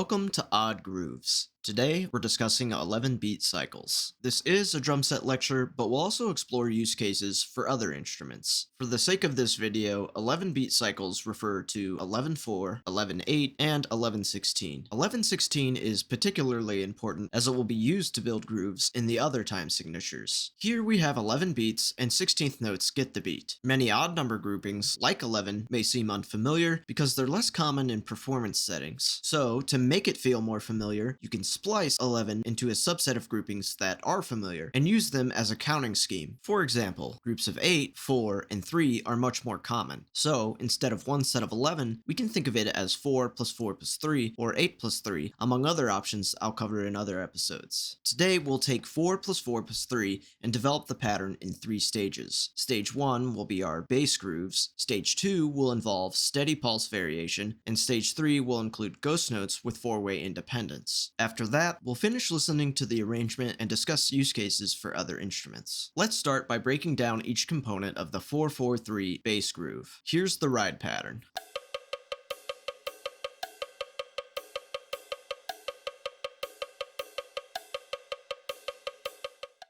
Welcome to Odd Grooves. Today, we're discussing 11 beat cycles. This is a drum set lecture, but we'll also explore use cases for other instruments. For the sake of this video, 11 beat cycles refer to 11/4, 11/8, and 11/16. 11/16 is particularly important as it will be used to build grooves in the other time signatures. Here we have 11 beats, and 16th notes get the beat. Many odd number groupings, like 11, may seem unfamiliar because they're less common in performance settings. So, to make it feel more familiar, you can splice 11 into a subset of groupings that are familiar and use them as a counting scheme. For example, groups of 8, 4, and 3 are much more common. So, instead of one set of 11, we can think of it as 4 plus 4 plus 3 or 8 plus 3, among other options I'll cover in other episodes. Today, we'll take 4 plus 4 plus 3 and develop the pattern in 3 stages. Stage 1 will be our bass grooves, Stage 2 will involve steady pulse variation, and Stage 3 will include ghost notes with 4-way independence. After that, we'll finish listening to the arrangement and discuss use cases for other instruments. Let's start by breaking down each component of the 4/4/3 bass groove. Here's the ride pattern.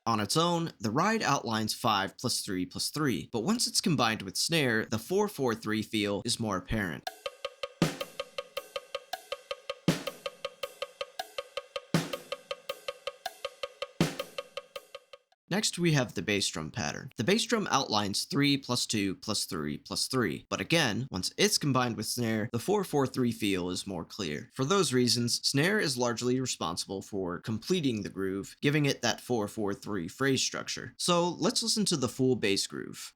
On its own, the ride outlines 5 plus 3 plus 3, but once it's combined with snare, the 4/4/3 feel is more apparent. Next, we have the bass drum pattern. The bass drum outlines 3 plus 2 plus 3 plus 3, but again, once it's combined with snare, the 4/4/3 feel is more clear. For those reasons, snare is largely responsible for completing the groove, giving it that 4/4/3 phrase structure. So let's listen to the full bass groove.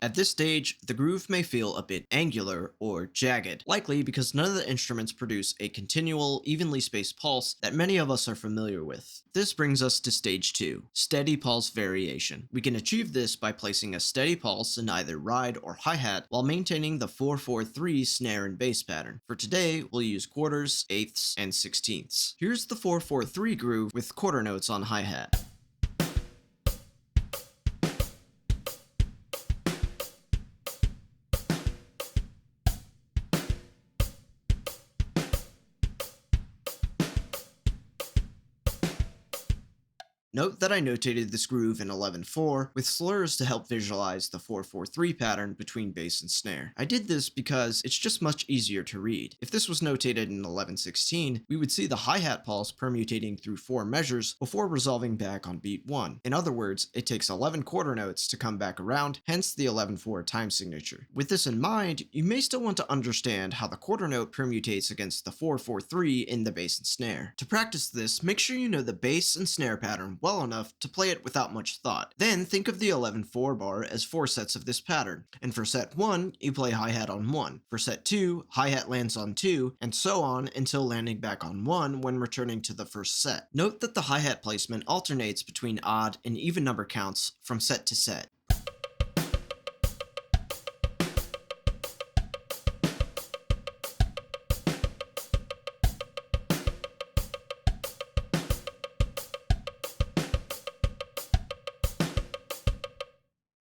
At this stage, the groove may feel a bit angular or jagged, likely because none of the instruments produce a continual, evenly spaced pulse that many of us are familiar with. This brings us to stage 2, steady pulse variation. We can achieve this by placing a steady pulse in either ride or hi-hat while maintaining the 4/4/3 snare and bass pattern. For today, we'll use quarters, eighths, and sixteenths. Here's the 4/4/3 groove with quarter notes on hi-hat. Note that I notated this groove in 11/4 with slurs to help visualize the 4/4/3 pattern between bass and snare. I did this because it's just much easier to read. If this was notated in 11/16, we would see the hi-hat pulse permutating through 4 measures before resolving back on beat 1. In other words, it takes 11 quarter notes to come back around, hence the 11/4 time signature. With this in mind, you may still want to understand how the quarter note permutates against the 4/4/3 in the bass and snare. To practice this, make sure you know the bass and snare pattern well enough to play it without much thought. Then think of the 11/4 bar as 4 sets of this pattern, and for set 1, you play hi-hat on 1. For set 2, hi-hat lands on 2, and so on until landing back on 1 when returning to the first set. Note that the hi-hat placement alternates between odd and even number counts from set to set.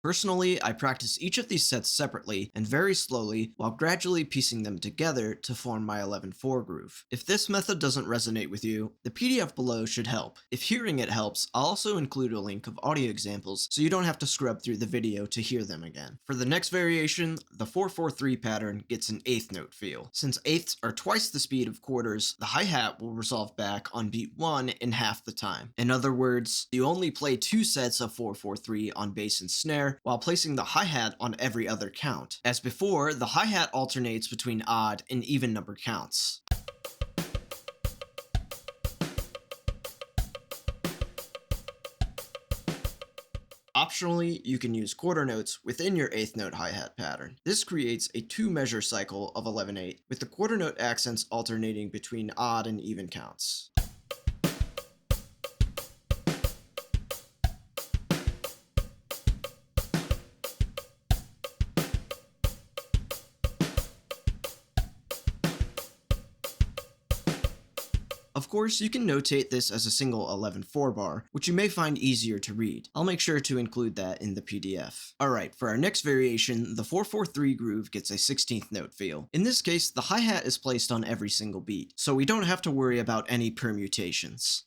Personally, I practice each of these sets separately and very slowly while gradually piecing them together to form my 11/4 groove. If this method doesn't resonate with you, the PDF below should help. If hearing it helps, I'll also include a link of audio examples so you don't have to scrub through the video to hear them again. For the next variation, the 4/4/3 pattern gets an eighth note feel. Since eighths are twice the speed of quarters, the hi-hat will resolve back on beat 1 in half the time. In other words, you only play 2 sets of 4/4/3 on bass and snare, while placing the hi-hat on every other count. As before, the hi-hat alternates between odd and even number counts. Optionally, you can use quarter notes within your eighth note hi-hat pattern. This creates a 2-measure cycle of 11/8, with the quarter note accents alternating between odd and even counts. Of course, you can notate this as a single 11/4 bar, which you may find easier to read. I'll make sure to include that in the PDF. Alright, for our next variation, the 4/4/3 groove gets a 16th note feel. In this case, the hi-hat is placed on every single beat, so we don't have to worry about any permutations.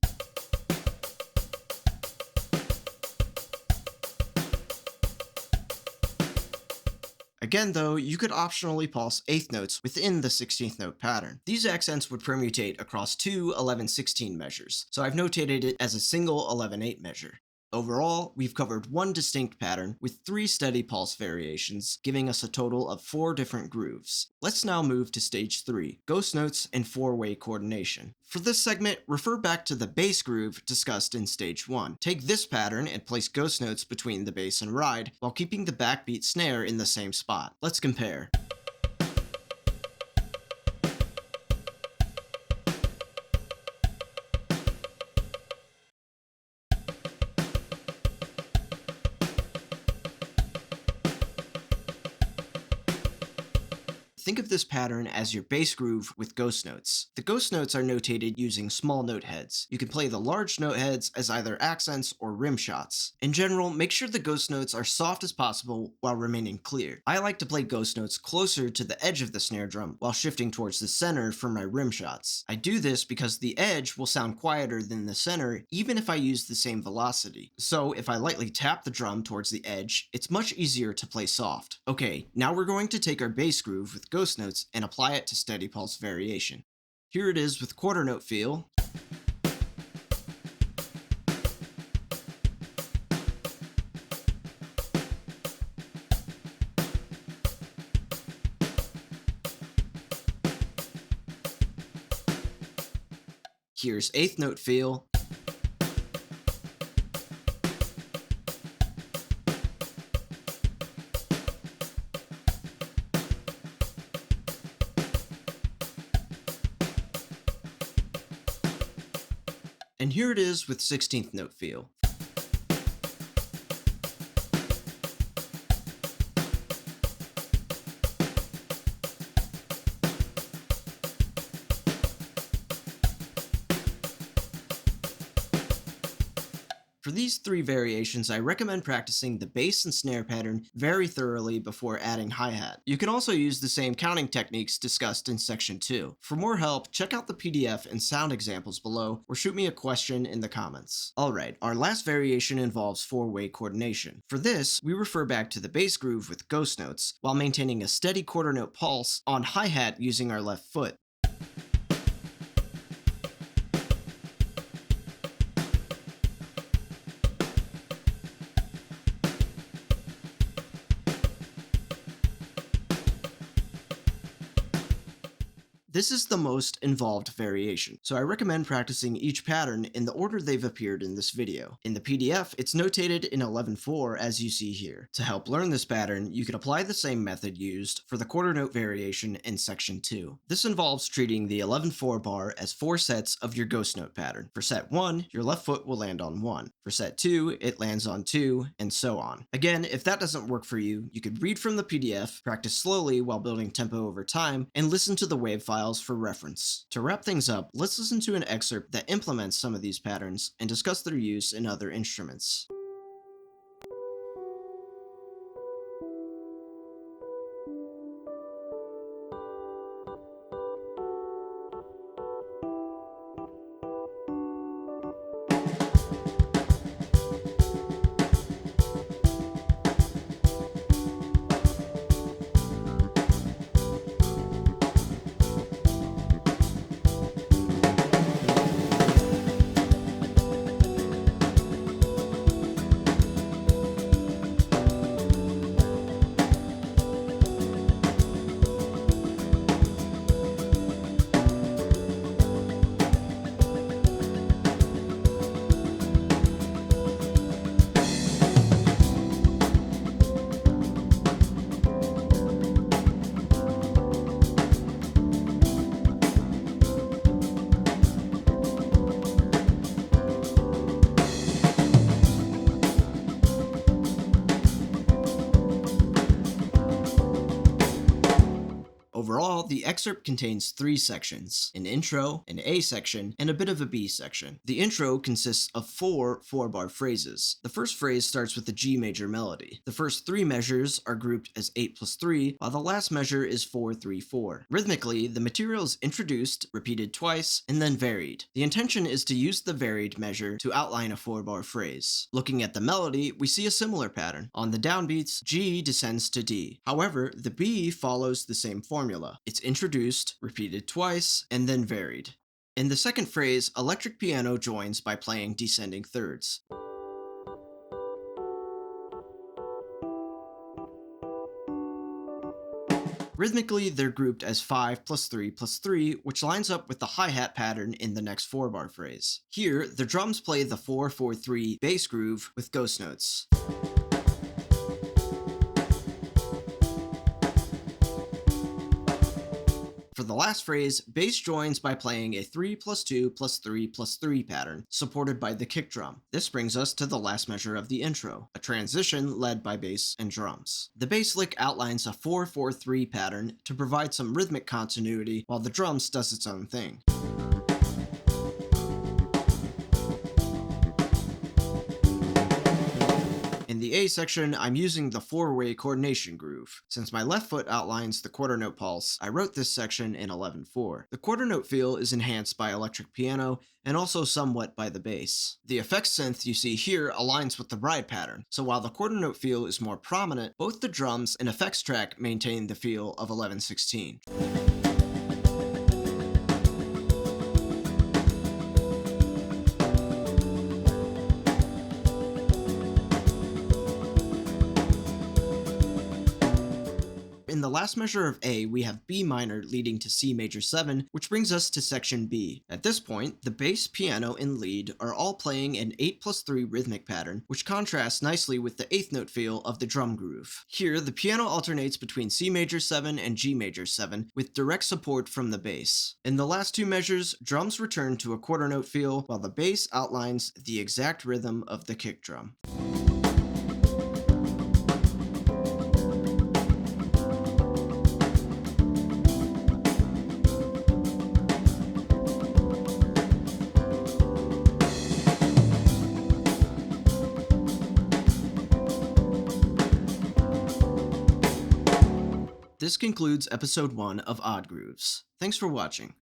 Again though, you could optionally pulse 8th notes within the 16th note pattern. These accents would permutate across two 11/16 measures, so I've notated it as a single 11/8 measure. Overall, we've covered one distinct pattern with 3 steady pulse variations, giving us a total of 4 different grooves. Let's now move to stage 3, ghost notes and 4-way coordination. For this segment, refer back to the bass groove discussed in stage 1. Take this pattern and place ghost notes between the bass and ride, while keeping the backbeat snare in the same spot. Let's compare. Think of this pattern as your bass groove with ghost notes. The ghost notes are notated using small note heads. You can play the large note heads as either accents or rim shots. In general, make sure the ghost notes are soft as possible while remaining clear. I like to play ghost notes closer to the edge of the snare drum while shifting towards the center for my rim shots. I do this because the edge will sound quieter than the center even if I use the same velocity. So if I lightly tap the drum towards the edge, it's much easier to play soft. Okay, now we're going to take our bass groove with ghost notes and apply it to steady pulse variation. Here it is with quarter note feel. Here's 8th note feel. And here it is with 16th note feel. For these 3 variations, I recommend practicing the bass and snare pattern very thoroughly before adding hi-hat. You can also use the same counting techniques discussed in section 2. For more help, check out the PDF and sound examples below, or shoot me a question in the comments. Alright, our last variation involves 4-way coordination. For this, we refer back to the bass groove with ghost notes, while maintaining a steady quarter note pulse on hi-hat using our left foot. This is the most involved variation, so I recommend practicing each pattern in the order they've appeared in this video. In the PDF, it's notated in 11/4 as you see here. To help learn this pattern, you can apply the same method used for the quarter note variation in section 2. This involves treating the 11/4 bar as 4 sets of your ghost note pattern. For set 1, your left foot will land on 1. For set 2, it lands on 2, and so on. Again, if that doesn't work for you, you could read from the PDF, practice slowly while building tempo over time, and listen to the wave files for reference. To wrap things up, let's listen to an excerpt that implements some of these patterns and discuss their use in other instruments. excerpt contains 3 sections: an intro, an A section, and a bit of a B section. The intro consists of 4 4-bar phrases. The first phrase starts with a G major melody. The first 3 measures are grouped as 8 plus 3, while the last measure is 4 3 4. Rhythmically, the material is introduced, repeated twice, and then varied. The intention is to use the varied measure to outline a 4-bar phrase. Looking at the melody, we see a similar pattern. On the downbeats, G descends to D. However, the B follows the same formula. It's introduced, repeated twice, and then varied. In the second phrase, electric piano joins by playing descending thirds. Rhythmically, they're grouped as 5 plus 3 plus 3, which lines up with the hi-hat pattern in the next 4-bar phrase. Here, the drums play the 4-4-3 bass groove with ghost notes. For the last phrase, bass joins by playing a 3 plus 2 plus 3 plus 3 pattern, supported by the kick drum. This brings us to the last measure of the intro, a transition led by bass and drums. The bass lick outlines a 4-4-3 pattern to provide some rhythmic continuity, while the drums does its own thing. In the A section, I'm using the 4-way coordination groove. Since my left foot outlines the quarter note pulse, I wrote this section in 11/4. The quarter note feel is enhanced by electric piano and also somewhat by the bass. The effects synth you see here aligns with the ride pattern, so while the quarter note feel is more prominent, both the drums and effects track maintain the feel of 11/16. In the last measure of A, we have B minor leading to C major 7, which brings us to section B. At this point, the bass, piano, and lead are all playing an 8 plus 3 rhythmic pattern, which contrasts nicely with the 8th note feel of the drum groove. Here, the piano alternates between C major 7 and G major 7, with direct support from the bass. In the last 2 measures, drums return to a quarter note feel, while the bass outlines the exact rhythm of the kick drum. This concludes episode 1 of Odd Grooves. Thanks for watching.